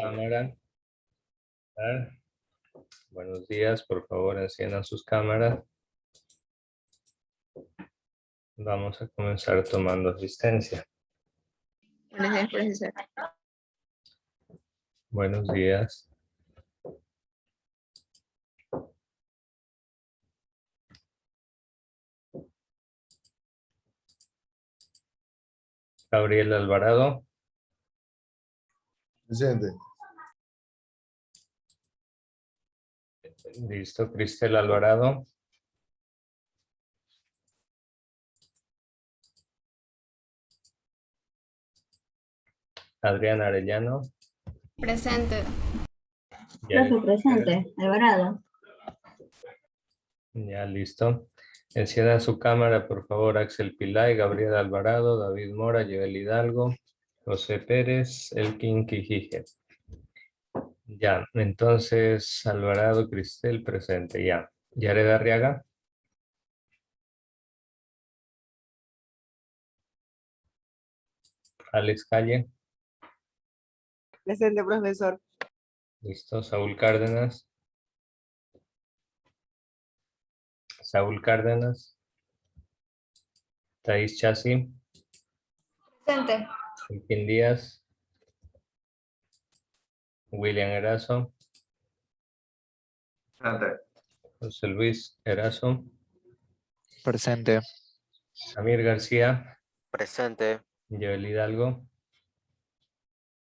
cámara. A ver. Buenos días, por favor, enciendan sus cámaras. Vamos a comenzar tomando asistencia. Buenos días, profesor. Buenos días. Gabriel Alvarado. Presente. Listo. Cristel Alvarado. Adriana Arellano. Presente. Ya, presente, Alvarado. ya listo. Enciendan su cámara, por favor, Axel Pilay, Gabriel Alvarado, David Mora, Joel Hidalgo, José Pérez, Elkin Quijije. Ya, entonces Alvarado, Cristel, presente, ya. Yared Arriaga. Alex Calle. Presente, profesor. Listo. Saúl Cárdenas. Saúl Cárdenas. Thais Chasi. Presente. Elkin Díaz. William Erazo. Presente. José Luis Erazo. Presente. Samir García. Presente. Joel Hidalgo.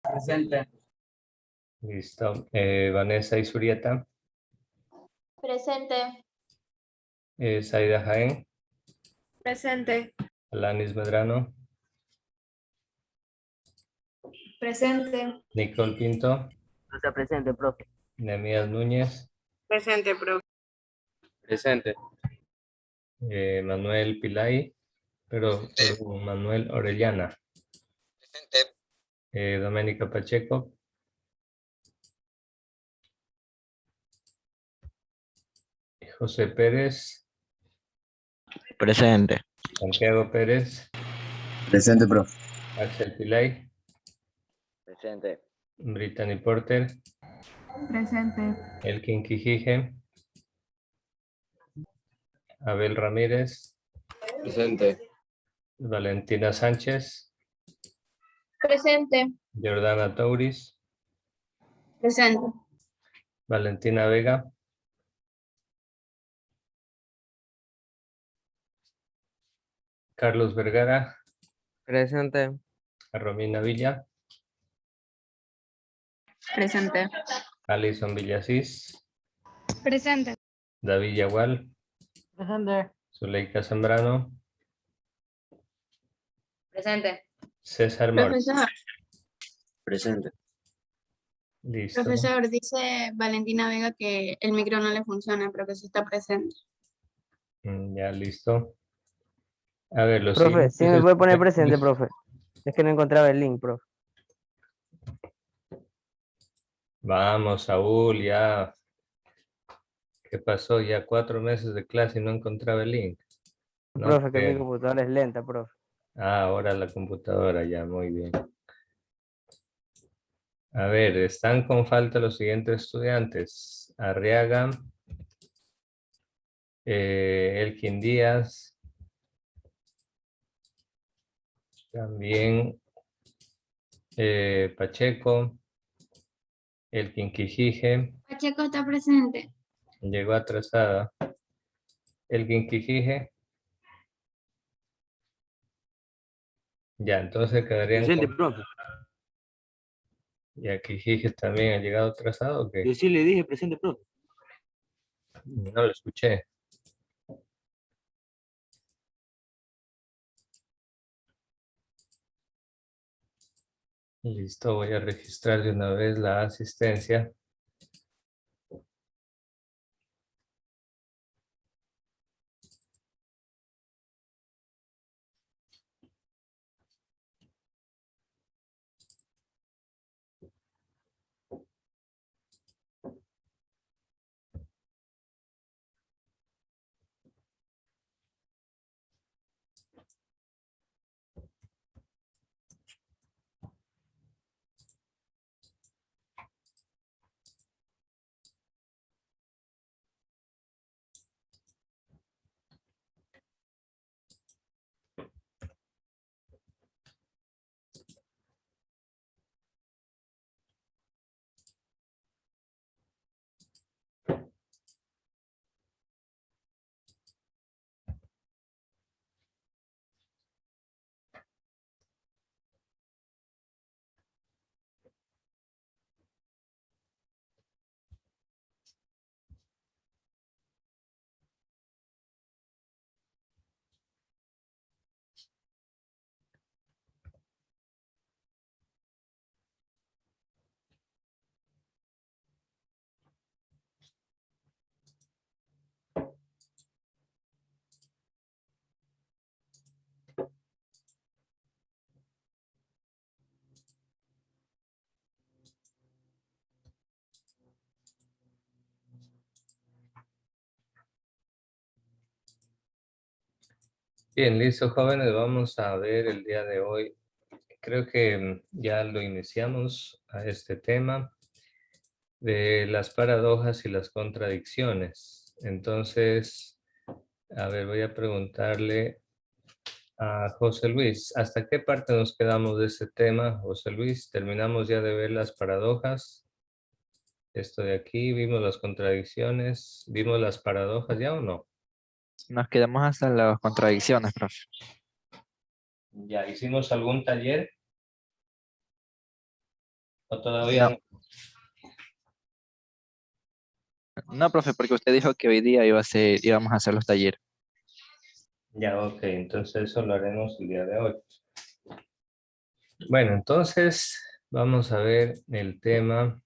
Presente. Listo. Vanessa Isurieta. Presente. Zaida Jaén. Presente. Alanis Medrano. Presente. Nicole Pinto. Está presente, profe. Nemías Núñez. Presente, profe. Presente. Manuel Pilay. Pero Manuel Orellana. Presente. Doménica Pacheco. José Pérez. Presente. Santiago Pérez. Presente, profe. Axel Pilay. Presente. Brittany Porter. Presente. Elkin Quijije. Abel Ramírez. Presente. Valentina Sánchez. Presente. Jordana Tauris. Presente. Valentina Vega. Carlos Vergara. Presente. Romina Villa. Presente. Alison Villasís. Presente. David Yagual. Presente. Zuleika Zambrano. Presente. César Mora. Profesor, Presente. Listo. profesor, dice Valentina Vega que el micro no le funciona, pero que sí está presente. Ya listo. A ver, los Profe, sí me siguientes puede poner presente, estudiantes- profe. Es que no encontraba el link, profe. Vamos, Saúl, ya. ¿Qué pasó? Ya 4 meses de clase y no encontraba el link. No Profe, que mi creo. computadora es lenta, profe. Ah, ahora la computadora, ya, muy bien. A ver, están con falta los siguientes estudiantes. Arriaga, Elkin Díaz, también Pacheco, Elkin Quijije, Pacheco está presente. llegó atrasada. Elkin Quijije. Ya, entonces quedarían Presente, con... profe. Ya Quijije también ha llegado atrasado, ¿o qué? Yo sí le dije presente, profe. No lo escuché. Listo, voy a registrar de una vez la asistencia. Bien, listo, jóvenes, vamos a ver el día de hoy. Creo que ya lo iniciamos a este tema de las paradojas y las contradicciones. Entonces, a ver, voy a preguntarle a José Luis, ¿hasta qué parte nos quedamos de este tema, José Luis? ¿Terminamos ya de ver las paradojas? Esto de aquí, vimos las contradicciones, vimos las paradojas ya o no? Nos quedamos hasta las contradicciones, profe. ¿Ya hicimos algún taller? ¿O todavía no? No, profe, porque usted dijo que hoy día íbamos a hacer los talleres. Ya, ok, entonces eso lo haremos el día de hoy. Bueno, entonces vamos a ver el tema.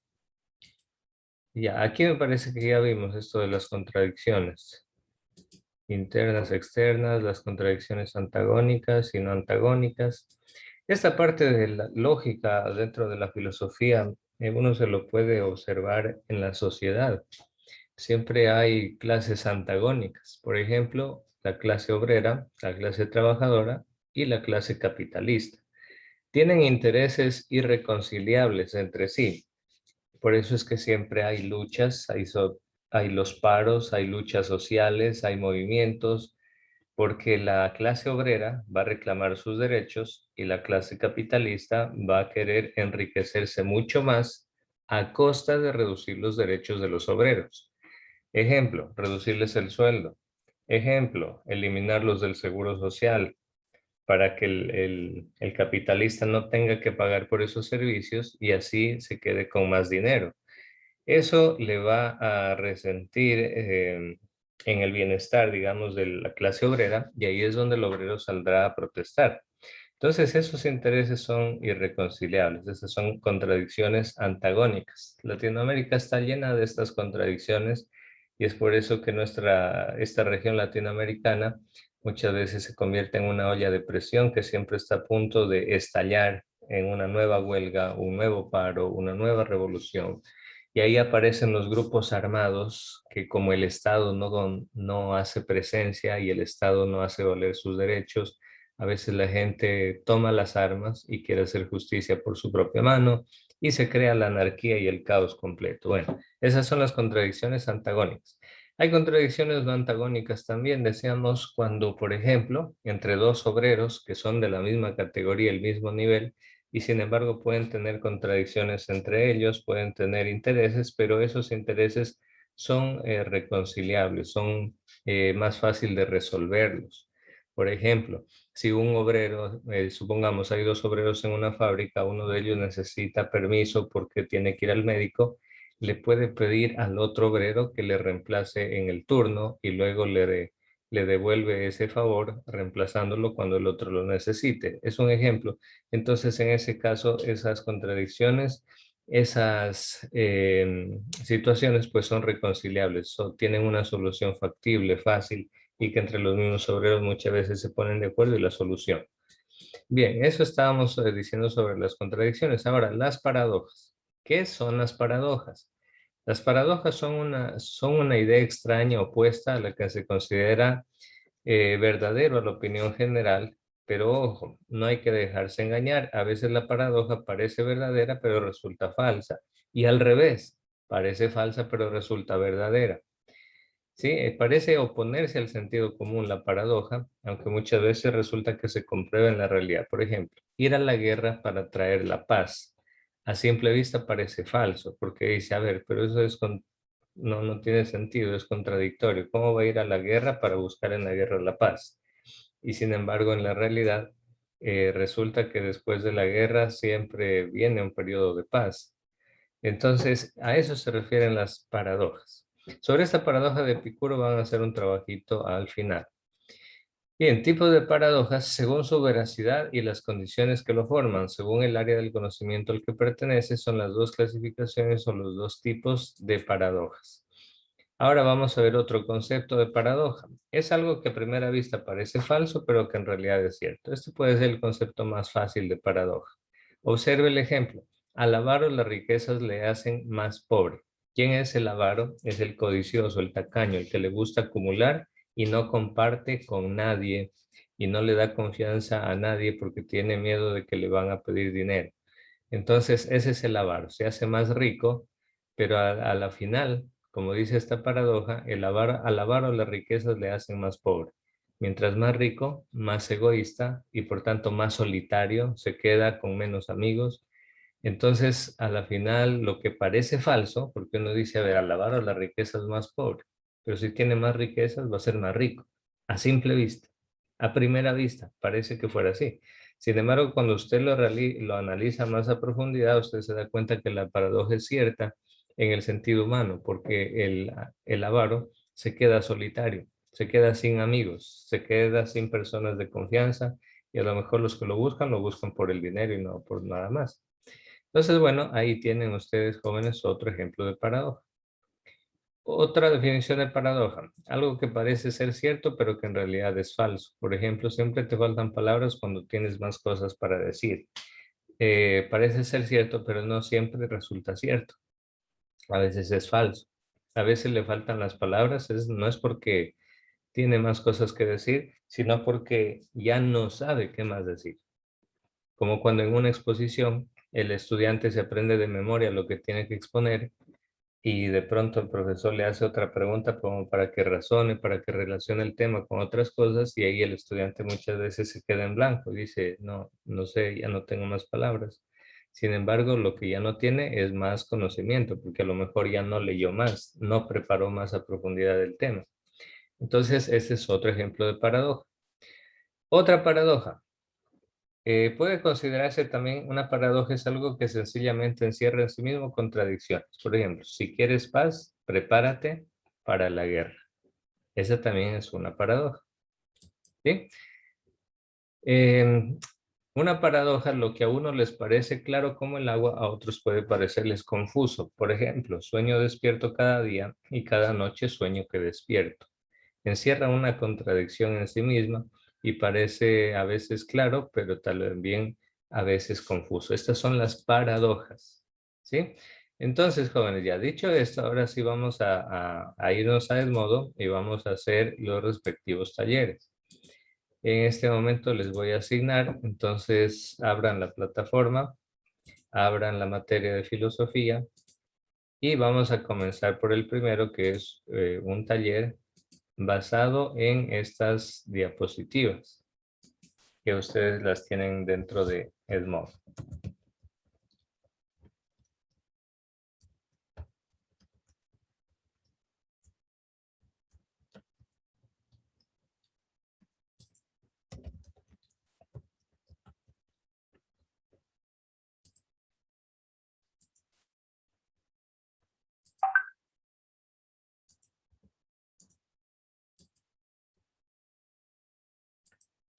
Ya, aquí me parece que ya vimos esto de las contradicciones. Internas, externas, las contradicciones antagónicas y no antagónicas. Esta parte de la lógica dentro de la filosofía, uno se lo puede observar en la sociedad. Siempre hay clases antagónicas. Por ejemplo, la clase obrera, la clase trabajadora y la clase capitalista. Tienen intereses irreconciliables entre sí. Por eso es que siempre hay luchas, hay los paros, hay luchas sociales, hay movimientos, porque la clase obrera va a reclamar sus derechos y la clase capitalista va a querer enriquecerse mucho más a costa de reducir los derechos de los obreros. Ejemplo, reducirles el sueldo. Ejemplo, eliminarlos del seguro social para que el capitalista no tenga que pagar por esos servicios y así se quede con más dinero. Eso le va a resentir en el bienestar, digamos, de la clase obrera y ahí es donde el obrero saldrá a protestar. Entonces, esos intereses son irreconciliables, esas son contradicciones antagónicas. Latinoamérica está llena de estas contradicciones y es por eso que esta región latinoamericana muchas veces se convierte en una olla de presión que siempre está a punto de estallar en una nueva huelga, un nuevo paro, una nueva revolución. Y ahí aparecen los grupos armados que como el Estado no hace presencia y el Estado no hace valer sus derechos, a veces la gente toma las armas y quiere hacer justicia por su propia mano y se crea la anarquía y el caos completo. Bueno, esas son las contradicciones antagónicas. Hay contradicciones no antagónicas también, decíamos, cuando, por ejemplo, entre dos obreros que son de la misma categoría, el mismo nivel, y sin embargo pueden tener contradicciones entre ellos, pueden tener intereses, pero esos intereses son reconciliables, son más fácil de resolverlos. Por ejemplo, si un obrero, supongamos hay dos obreros en una fábrica, uno de ellos necesita permiso porque tiene que ir al médico, le puede pedir al otro obrero que le reemplace en el turno y luego le devuelve ese favor reemplazándolo cuando el otro lo necesite. Es un ejemplo. Entonces, en ese caso, esas contradicciones, esas situaciones, pues son reconciliables, tienen una solución factible, fácil, y que entre los mismos obreros muchas veces se ponen de acuerdo y la solución. Bien, eso estábamos diciendo sobre las contradicciones. Ahora, las paradojas. ¿Qué son las paradojas? Las paradojas son una idea extraña opuesta a la que se considera verdadero a la opinión general, pero ojo, no hay que dejarse engañar. A veces la paradoja parece verdadera, pero resulta falsa. Y al revés, parece falsa, pero resulta verdadera. Sí, parece oponerse al sentido común la paradoja, aunque muchas veces resulta que se comprueba en la realidad. Por ejemplo, ir a la guerra para traer la paz. A simple vista parece falso, porque dice, a ver, pero eso no tiene sentido, es contradictorio. ¿Cómo va a ir a la guerra para buscar en la guerra la paz? Y sin embargo, en la realidad, resulta que después de la guerra siempre viene un periodo de paz. Entonces, a eso se refieren las paradojas. Sobre esta paradoja de Epicuro van a hacer un trabajito al final. Bien, tipos de paradojas según su veracidad y las condiciones que lo forman. Según el área del conocimiento al que pertenece, son las dos clasificaciones o los dos tipos de paradojas. Ahora vamos a ver otro concepto de paradoja. Es algo que a primera vista parece falso, pero que en realidad es cierto. Este puede ser el concepto más fácil de paradoja. Observe el ejemplo. Al avaro las riquezas le hacen más pobre. ¿Quién es el avaro? Es el codicioso, el tacaño, el que le gusta acumular y no comparte con nadie y no le da confianza a nadie porque tiene miedo de que le van a pedir dinero. Entonces, ese es el avaro. Se hace más rico, pero a la final, como dice esta paradoja, al avaro las riquezas le hacen más pobre. Mientras más rico, más egoísta y por tanto más solitario, se queda con menos amigos. Entonces, a la final, lo que parece falso, porque uno dice, a ver, al avaro la riqueza es más pobre, pero si tiene más riquezas va a ser más rico, a simple vista, a primera vista, parece que fuera así. Sin embargo, cuando usted lo analiza más a profundidad, usted se da cuenta que la paradoja es cierta en el sentido humano, porque el avaro se queda solitario, se queda sin amigos, se queda sin personas de confianza y a lo mejor los que lo buscan por el dinero y no por nada más. Entonces, bueno, ahí tienen ustedes jóvenes otro ejemplo de paradoja. Otra definición de paradoja, algo que parece ser cierto, pero que en realidad es falso. Por ejemplo, siempre te faltan palabras cuando tienes más cosas para decir. Parece ser cierto, pero no siempre resulta cierto. A veces es falso. A veces le faltan las palabras, no es porque tiene más cosas que decir, sino porque ya no sabe qué más decir. Como cuando en una exposición el estudiante se aprende de memoria lo que tiene que exponer y de pronto el profesor le hace otra pregunta como para que razone, para que relacione el tema con otras cosas y ahí el estudiante muchas veces se queda en blanco y dice, no, no sé, ya no tengo más palabras. Sin embargo, lo que ya no tiene es más conocimiento, porque a lo mejor ya no leyó más, no preparó más a profundidad el tema. Entonces, este es otro ejemplo de paradoja. Otra paradoja. Puede considerarse también una paradoja es algo que sencillamente encierra en sí mismo contradicciones. Por ejemplo, si quieres paz, prepárate para la guerra. Esa también es una paradoja. ¿Sí? Una paradoja, lo que a uno les parece claro como el agua, a otros puede parecerles confuso. Por ejemplo, sueño despierto cada día y cada noche sueño que despierto. Encierra una contradicción en sí misma y parece a veces claro, pero también a veces confuso. Estas son las paradojas, ¿sí? Entonces, jóvenes, ya dicho esto, ahora sí vamos a irnos a Edmodo y vamos a hacer los respectivos talleres. En este momento les voy a asignar, entonces abran la plataforma, abran la materia de filosofía y vamos a comenzar por el primero que es un taller basado en estas diapositivas que ustedes las tienen dentro de Edmodo.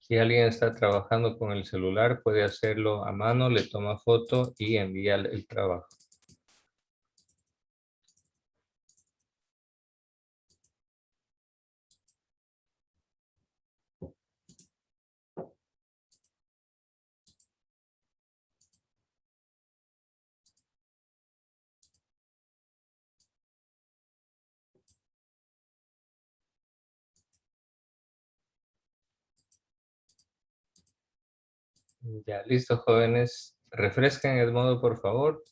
Si alguien está trabajando con el celular, puede hacerlo a mano, le toma foto y envía el trabajo. Ya, listo, jóvenes. Refresquen Edmodo, por favor.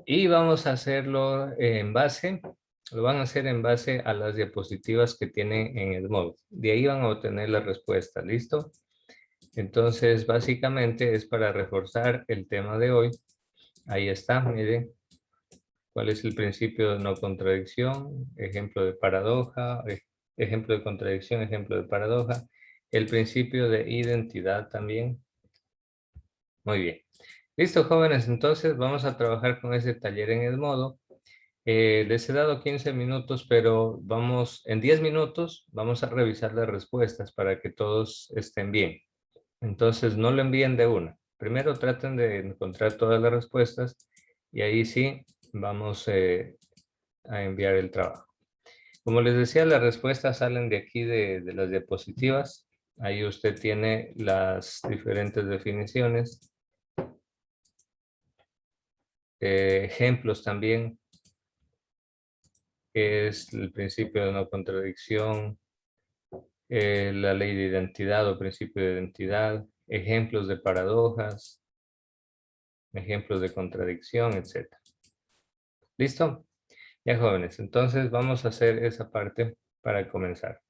Y vamos a hacerlo lo van a hacer en base a las diapositivas que tienen en Edmodo. De ahí van a obtener la respuesta, ¿listo? Entonces, básicamente es para reforzar el tema de hoy. Ahí está, miren. ¿Cuál es el principio de no contradicción? Ejemplo de paradoja, ejemplo de contradicción, ejemplo de paradoja. El principio de identidad también. Muy bien. Listo, jóvenes, entonces vamos a trabajar con ese taller en Edmodo. Les he dado 15 minutos, pero en 10 minutos vamos a revisar las respuestas para que todos estén bien. Entonces, no lo envíen de una. Primero traten de encontrar todas las respuestas y ahí sí vamos a enviar el trabajo. Como les decía, las respuestas salen de aquí de las diapositivas. Ahí usted tiene las diferentes definiciones. Ejemplos también, que es el principio de no contradicción, la ley de identidad o principio de identidad, ejemplos de paradojas, ejemplos de contradicción, etc. ¿Listo? Ya jóvenes, entonces vamos a hacer esa parte para comenzar.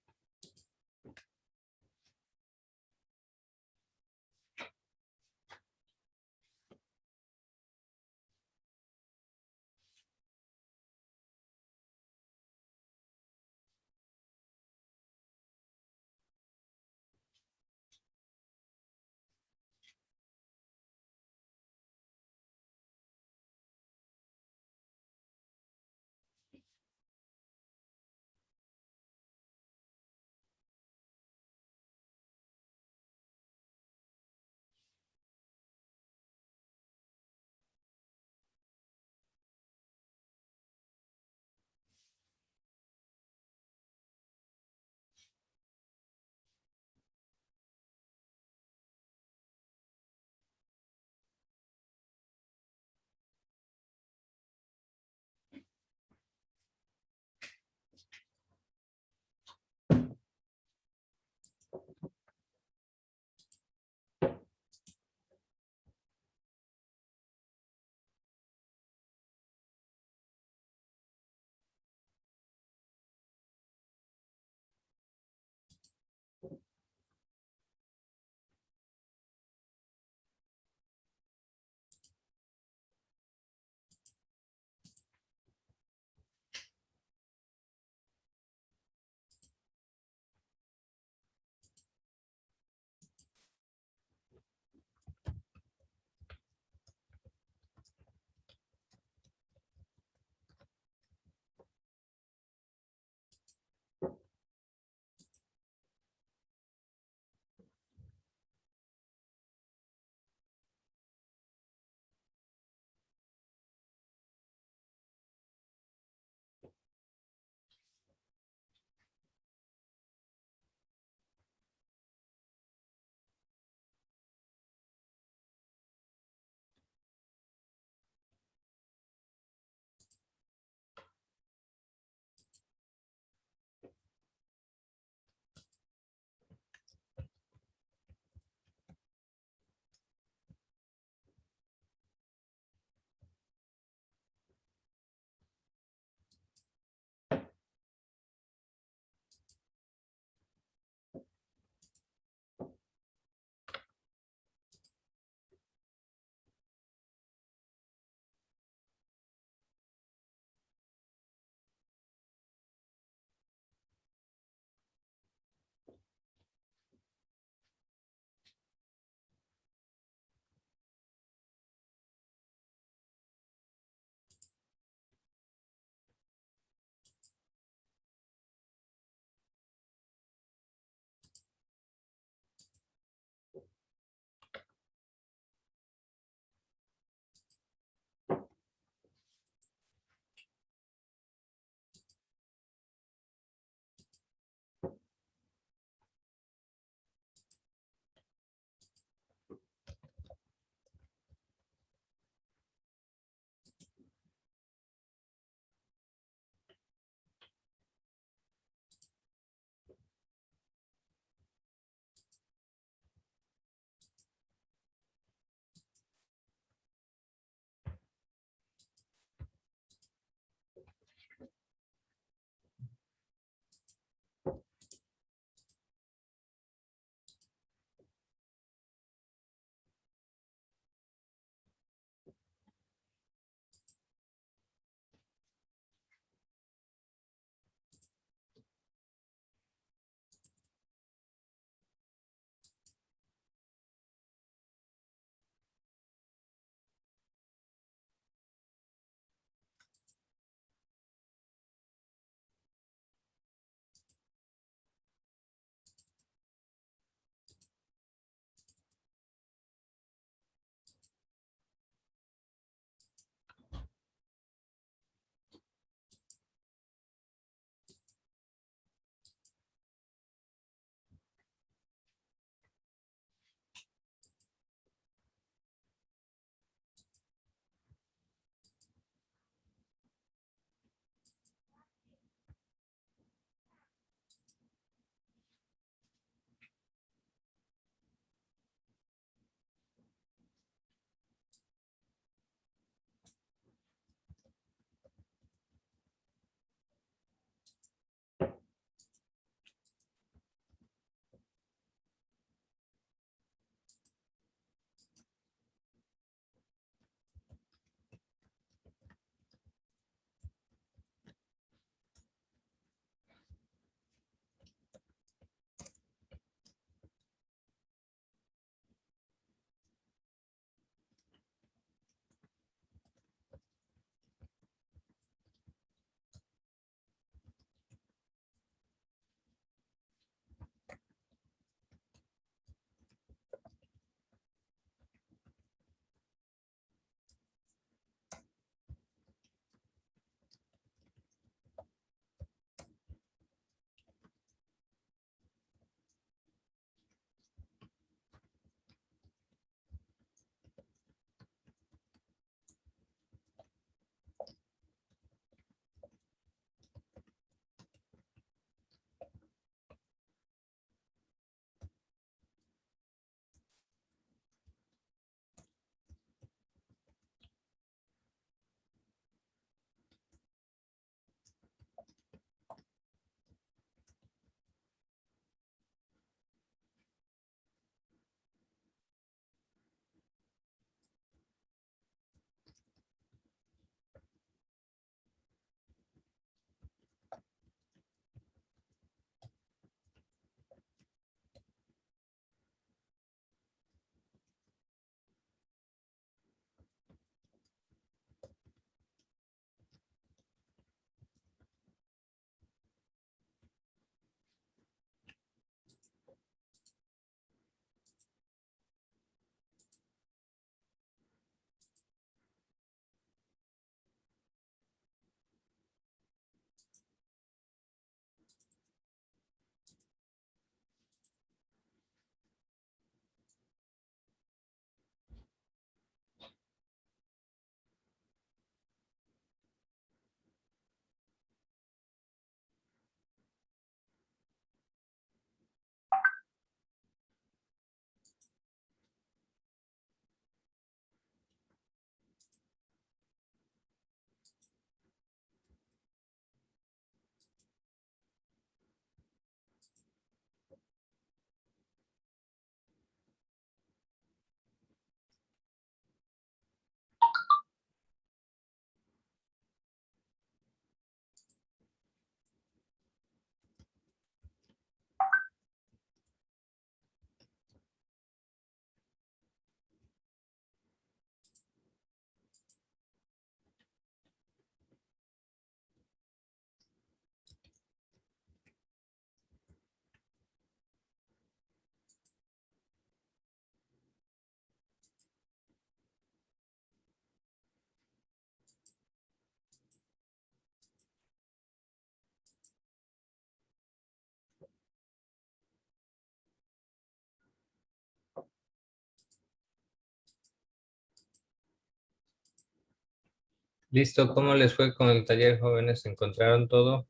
Listo, ¿cómo les fue con el taller, jóvenes? ¿Encontraron todo?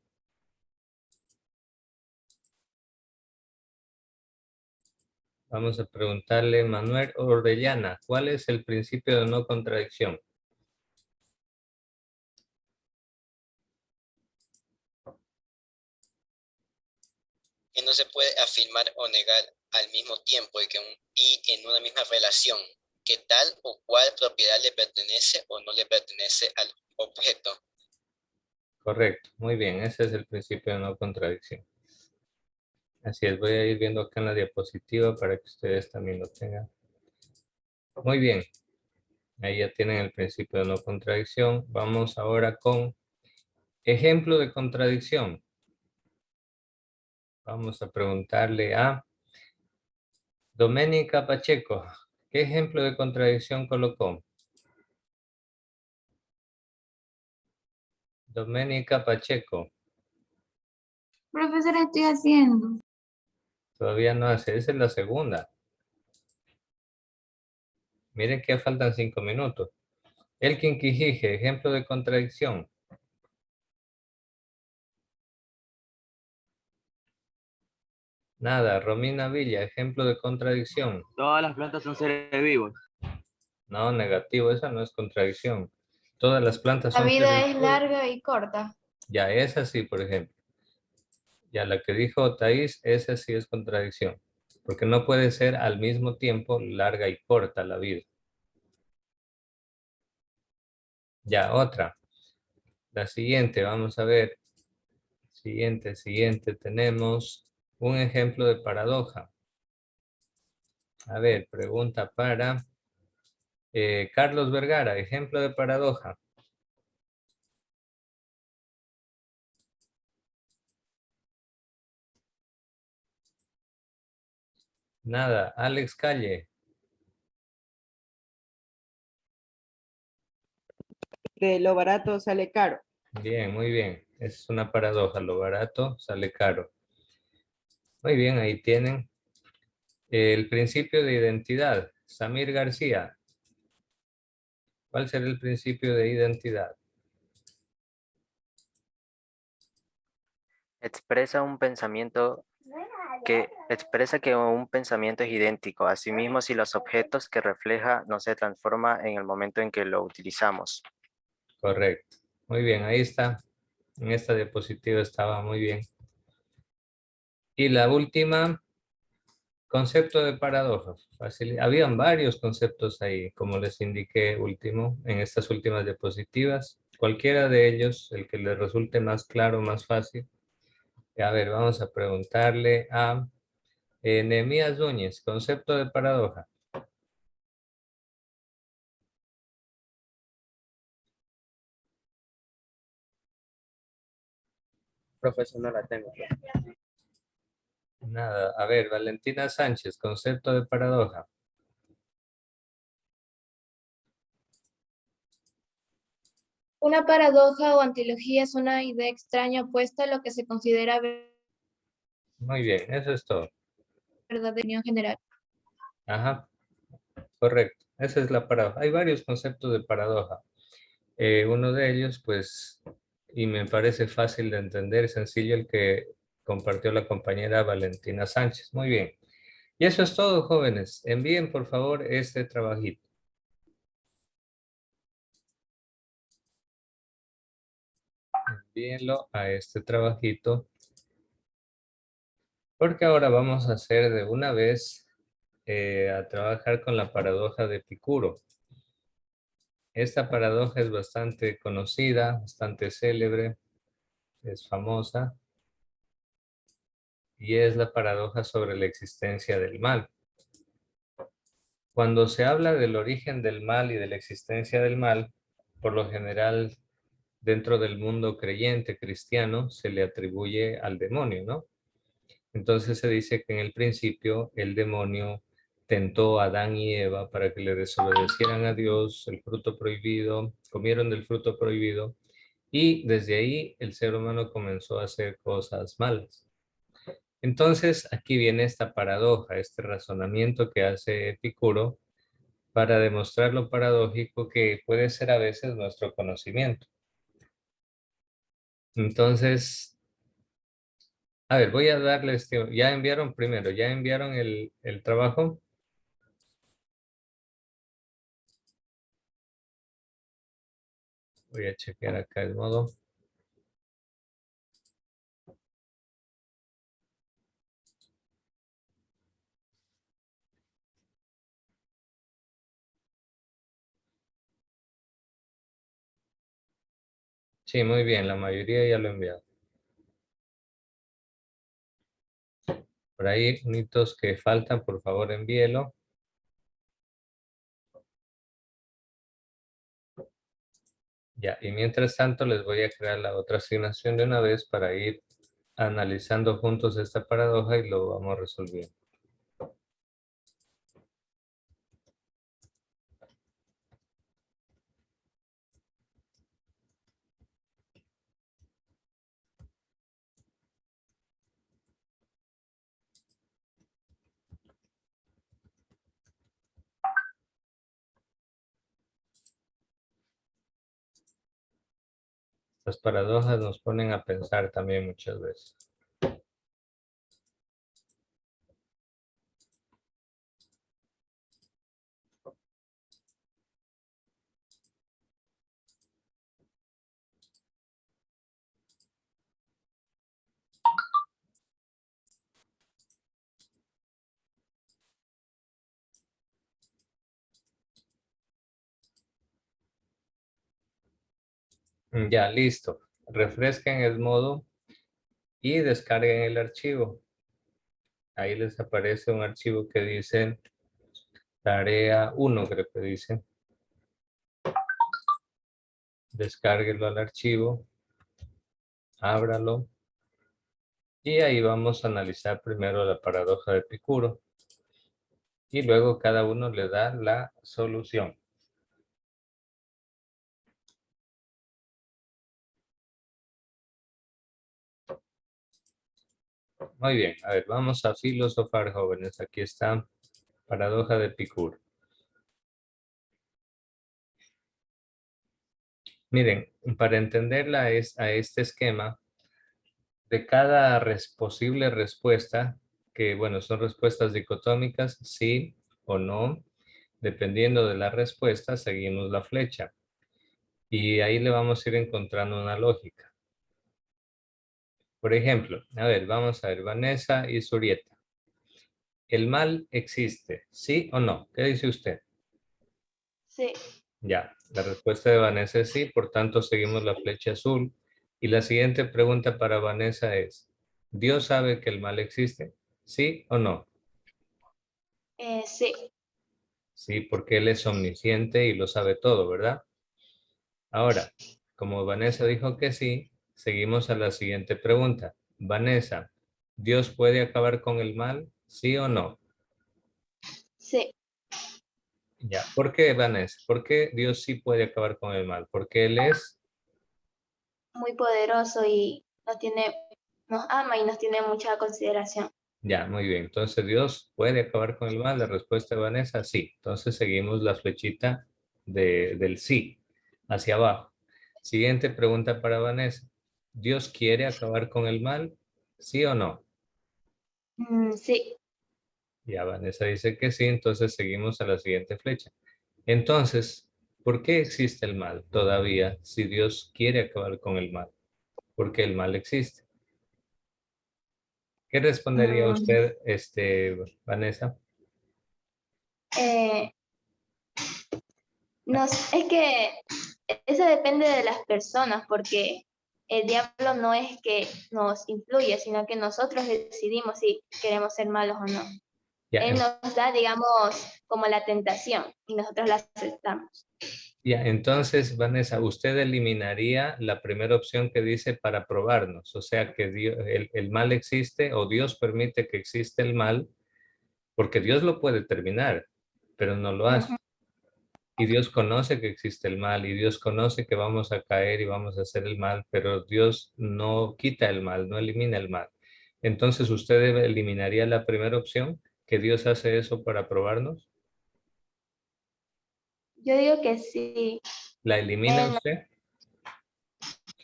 Vamos a preguntarle, Manuel Orellana, ¿cuál es el principio de no contradicción? Que no se puede afirmar o negar al mismo tiempo y en una misma relación, que tal o cual propiedad le pertenece o no le pertenece al objeto. Correcto, muy bien, ese es el principio de no contradicción. Así es, voy a ir viendo acá en la diapositiva para que ustedes también lo tengan. Muy bien, ahí ya tienen el principio de no contradicción. Vamos ahora con ejemplo de contradicción. Vamos a preguntarle a Doménica Pacheco, ¿qué ejemplo de contradicción colocó? Doménica Pacheco, Profesor, estoy haciendo. todavía no hace, esa es la segunda. Miren que faltan 5 minutos. Elkin Quijije, ejemplo de contradicción. Nada. Romina Villa, ejemplo de contradicción. Todas las plantas son seres vivos. No, negativo, esa no es contradicción. Todas las plantas La son vida seres es vivos. larga y corta. Ya, esa sí, por ejemplo. Ya la que dijo Thais, esa sí es contradicción. Porque no puede ser al mismo tiempo larga y corta la vida. Ya, otra. La siguiente, vamos a ver. Siguiente. Tenemos un ejemplo de paradoja. A ver, pregunta para Carlos Vergara, ejemplo de paradoja. Nada. Alex Calle. De lo barato sale caro. Bien, muy bien. Es una paradoja. Lo barato sale caro. Muy bien, ahí tienen el principio de identidad. Samir García. ¿Cuál será el principio de identidad? Expresa que un pensamiento es idéntico. Asimismo, si los objetos que refleja no se transforma en el momento en que lo utilizamos. Correcto. Muy bien, ahí está. En esta diapositiva estaba muy bien. Y la última, concepto de paradojas. Fácil. Habían varios conceptos ahí, como les indiqué último, en estas últimas diapositivas. Cualquiera de ellos, el que les resulte más claro, más fácil. A ver, vamos a preguntarle a Nehemías Núñez, concepto de paradoja. Profesor, no la tengo. Nada. A ver, Valentina Sánchez, concepto de paradoja. Una paradoja o antilogía es una idea extraña opuesta a lo que se considera Muy bien, eso es todo. verdad de opinión general. Ajá, correcto. Esa es la paradoja. Hay varios conceptos de paradoja. Uno de ellos, pues, y me parece fácil de entender, sencillo, el que compartió la compañera Valentina Sánchez. Muy bien. Y eso es todo, jóvenes. Envíen, por favor, este trabajito. Envíenlo a este trabajito. Porque ahora vamos a hacer de una vez a trabajar con la paradoja de Epicuro. Esta paradoja es bastante conocida, bastante célebre, es famosa y es la paradoja sobre la existencia del mal. Cuando se habla del origen del mal y de la existencia del mal, por lo general dentro del mundo creyente cristiano se le atribuye al demonio, ¿no? Entonces se dice que en el principio el demonio tentó a Adán y Eva para que le desobedecieran a Dios, el fruto prohibido, comieron del fruto prohibido y desde ahí el ser humano comenzó a hacer cosas malas. Entonces aquí viene esta paradoja, este razonamiento que hace Epicuro para demostrar lo paradójico que puede ser a veces nuestro conocimiento. Entonces, a ver, voy a darles, ya enviaron primero, ya enviaron el trabajo. Voy a chequear acá el modo. Sí, muy bien, la mayoría ya lo he enviado. Por ahí, unitos que faltan, por favor envíelo. Ya, y mientras tanto les voy a crear la otra asignación de una vez para ir analizando juntos esta paradoja y lo vamos resolviendo. Las paradojas nos ponen a pensar también muchas veces. Ya, listo. Refresquen el modo y descarguen el archivo. Ahí les aparece un archivo que dice tarea 1, creo que dice. Descárguelo al archivo. Ábralo. Y ahí vamos a analizar primero la paradoja de Epicuro. Y luego cada uno le da la solución. Muy bien, a ver, vamos a filosofar, jóvenes. Aquí está paradoja de Epicuro. Miren, para entenderla a este esquema, de cada posible respuesta, que bueno, son respuestas dicotómicas, sí o no, dependiendo de la respuesta, seguimos la flecha. Y ahí le vamos a ir encontrando una lógica. Por ejemplo, a ver, vamos a ver, Vanessa y Surieta. ¿El mal existe? ¿Sí o no? ¿Qué dice usted? Sí. Ya, la respuesta de Vanessa es sí, por tanto seguimos la flecha azul. Y la siguiente pregunta para Vanessa es, ¿Dios sabe que el mal existe? ¿Sí o no? Sí. Sí, porque Él es omnisciente y lo sabe todo, ¿verdad? Ahora, como Vanessa dijo que sí, seguimos a la siguiente pregunta. Vanessa, ¿Dios puede acabar con el mal? ¿Sí o no? Sí. Ya, ¿por qué, Vanessa? ¿Por qué Dios sí puede acabar con el mal? Porque Él es... Muy poderoso y nos ama y nos tiene mucha consideración. Ya, muy bien. Entonces, ¿Dios puede acabar con el mal? La respuesta de Vanessa, sí. Entonces, seguimos la flechita del sí hacia abajo. Siguiente pregunta para Vanessa. ¿Dios quiere acabar con el mal? ¿Sí o no? Sí. Ya, Vanessa dice que sí, entonces seguimos a la siguiente flecha. Entonces, ¿por qué existe el mal todavía si Dios quiere acabar con el mal? Porque el mal existe. ¿Qué respondería Mm, usted, Vanessa? eh, es que eso depende de las personas, porque el diablo no es que nos influye, sino que nosotros decidimos si queremos ser malos o no. Ya, Él nos da, digamos, como la tentación y nosotros la aceptamos. ya, entonces, Vanessa, usted eliminaría la primera opción que dice para probarnos, o sea que el mal existe o Dios permite que existe el mal, porque Dios lo puede terminar, pero no lo hace. Ujú. Y Dios conoce que existe el mal y Dios conoce que vamos a caer y vamos a hacer el mal, pero Dios no quita el mal, no elimina el mal. Entonces, ¿usted eliminaría la primera opción, que Dios hace eso para probarnos? Yo digo que sí. ¿La elimina no. usted?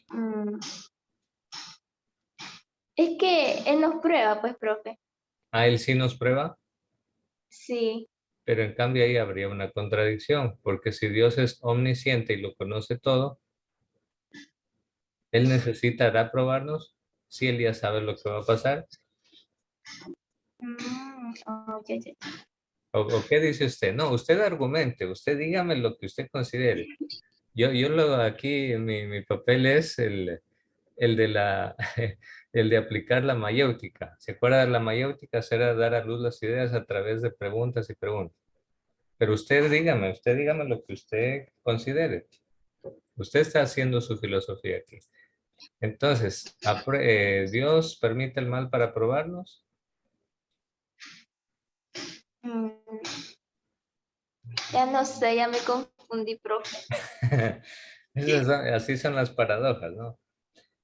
Mm, Es que él nos prueba, pues, profe. ¿A él sí nos prueba? Sí. Pero en cambio ahí habría una contradicción, porque si Dios es omnisciente y lo conoce todo, ¿Él necesitará probarnos? Si Él ya sabe lo que va a pasar. Ok, ok. ¿O qué dice usted? No, usted argumente, usted dígame lo que usted considere. Aquí mi papel es el de el de aplicar la mayéutica. ¿Se acuerda de la mayéutica? Será dar a luz las ideas a través de preguntas y preguntas. Pero usted dígame lo que usted considere. Usted está haciendo su filosofía aquí. Entonces, ¿Dios permite el mal para probarnos? Mm, Ya no sé, ya me confundí, profe. Así son las paradojas, ¿no?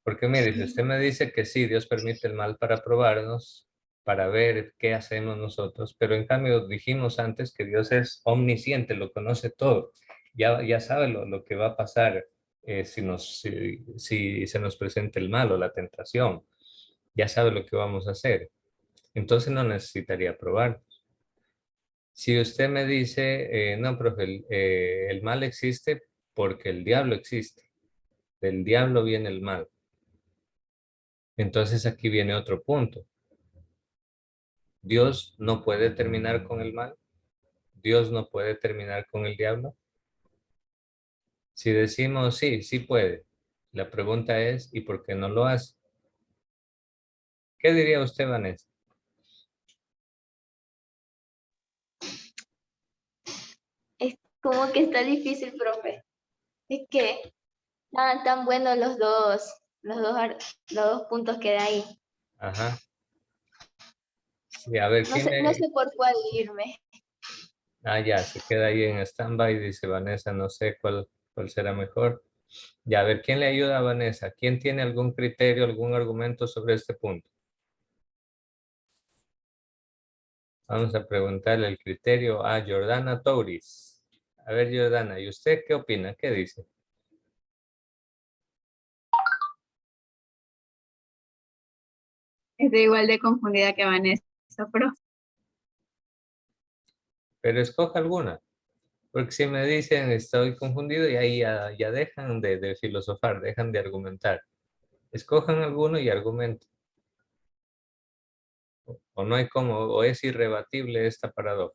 Porque mire, si usted me dice que sí, Dios permite el mal para probarnos, para ver qué hacemos nosotros, pero en cambio dijimos antes que Dios es omnisciente, lo conoce todo, ya sabe lo que va a pasar si se nos presenta el mal o la tentación, ya sabe lo que vamos a hacer, entonces no necesitaría probar. Si usted me dice, no, profe, el mal existe porque el diablo existe, del diablo viene el mal. Entonces aquí viene otro punto. Dios no puede terminar con el mal. Dios no puede terminar con el diablo. Si decimos sí, sí puede. La pregunta es, ¿y por qué no lo hace? ¿Qué diría usted, Vanessa? Es como que está difícil, profe. Es que tan buenos los dos puntos que da ahí. Ajá. Sí, a ver, No sé por cuál irme. Ah, ya, se queda ahí en stand-by, dice Vanessa, no sé cuál será mejor. Ya, a ver, ¿quién le ayuda a Vanessa? ¿Quién tiene algún criterio, algún argumento sobre este punto? Vamos a preguntarle el criterio a Jordana Touris. A ver, Jordana, ¿y usted qué opina? ¿Qué dice? Estoy igual de confundida que Vanessa, pero Pero escoja alguna. Porque si me dicen estoy confundido y ahí ya dejan de filosofar, dejan de argumentar. Escojan alguno y argumenten. O no hay cómo, o es irrebatible esta paradoja.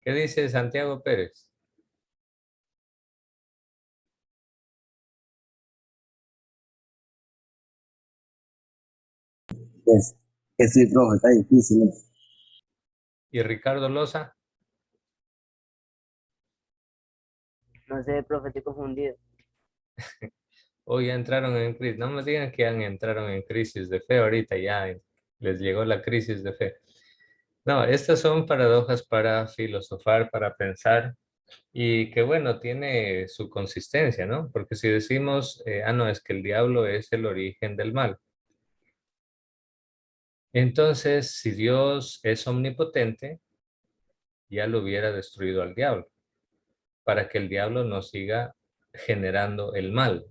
¿Qué dice Santiago Pérez? Que sí, profe, está difícil. ¿Y Ricardo Loza? No sé, profe, estoy confundido. Hoy ya entraron en crisis. No me digan que entraron en crisis de fe ahorita, ya les llegó la crisis de fe. No, estas son paradojas para filosofar, para pensar, y que bueno, tiene su consistencia, ¿no? Porque si decimos, no, es que el diablo es el origen del mal. Entonces, si Dios es omnipotente, ya lo hubiera destruido al diablo, para que el diablo no siga generando el mal.